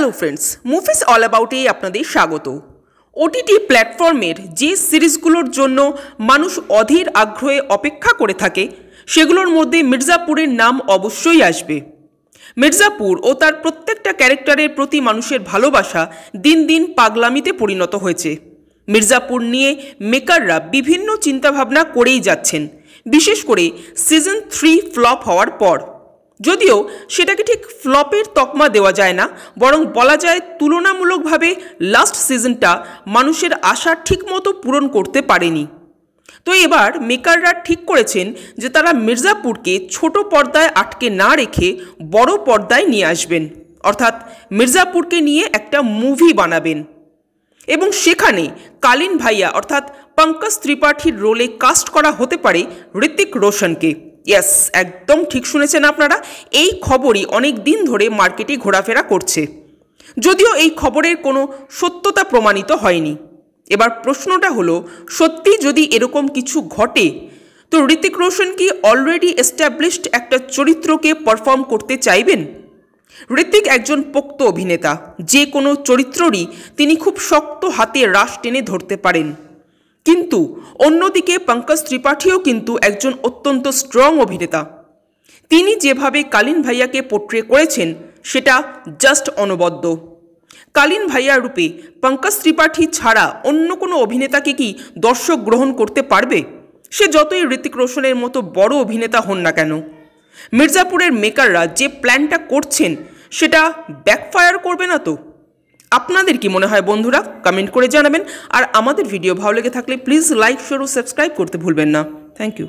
Hello friends, movies all অ্যাবাউটে আপনাদের স্বাগত। OTT প্ল্যাটফর্মের যে সিরিজগুলোর জন্য মানুষ অধীর আগ্রহে অপেক্ষা করে থাকে সেগুলোর মধ্যে মির্জাপুরের নাম অবশ্যই আসবে। মির্জাপুর ও তার প্রত্যেকটা ক্যারেক্টারের প্রতি মানুষের ভালোবাসা দিন দিন পাগলামিতে পরিণত হয়েছে। মির্জাপুর নিয়ে মেকাররা বিভিন্ন চিন্তাভাবনা করেই যাচ্ছেন, বিশেষ করে সিজন 3 ফ্লপ হওয়ার পর। যদিও সেটাকে ঠিক ফ্লপের তকমা দেওয়া যায় না, বরং বলা যায় তুলনামূলকভাবে লাস্ট সিজনটা মানুষের আশা ঠিকমতো পূরণ করতে পারেনি। তো এবার মেকাররা ঠিক করেছেন যে তারা মির্জাপুরকে ছোট পর্দায় আটকে না রেখে বড় পর্দায় নিয়ে আসবেন, অর্থাৎ মির্জাপুরকে নিয়ে একটা মুভি বানাবেন এবং সেখানে কালীন ভাইয়া অর্থাৎ পঙ্কজ ত্রিপাঠীর রোলে কাস্ট করা হতে পারে ঋত্বিক রোশনকে। ইয়েস, একদম ঠিক শুনেছেন আপনারা, এই খবরই অনেক দিন ধরে মার্কেটে ঘোরাফেরা করছে, যদিও এই খবরের কোনো সত্যতা প্রমাণিত হয়নি। এবার প্রশ্নটা হলো, সত্যি যদি এরকম কিছু ঘটে তো ঋত্বিক রোশন কি অলরেডি এস্টাবলিশড একটা চরিত্রকে পারফর্ম করতে চাইবেন? ঋত্বিক একজন পোক্ত অভিনেতা, যে কোনো চরিত্ররই তিনি খুব শক্ত হাতে রাশ টেনে ধরতে পারেন। কিন্তু অন্যদিকে পঙ্কজ ত্রিপাঠীও কিন্তু একজন অত্যন্ত স্ট্রং অভিনেতা। তিনি যেভাবে কালীন ভাইয়াকে পোট্রে করেছেন সেটা জাস্ট অনবদ্য। কালীন ভাইয়া রূপে পঙ্কজ ত্রিপাঠী ছাড়া অন্য কোনো অভিনেতাকে কি দর্শক গ্রহণ করতে পারবে, সে যতই ঋত্বিক রোশনের মতো বড় অভিনেতা হন না কেন? মির্জাপুরের মেকাররা যে প্ল্যানটা করছেন সেটা ব্যাকফায়ার করবে না তো? আপনাদের কি মনে হয় বন্ধুরা? কমেন্ট করে জানাবেন। আর আমাদের ভিডিও ভালো লেগে থাকলে প্লিজ লাইক, শেয়ার ও সাবস্ক্রাইব করতে ভুলবেন না। Thank you.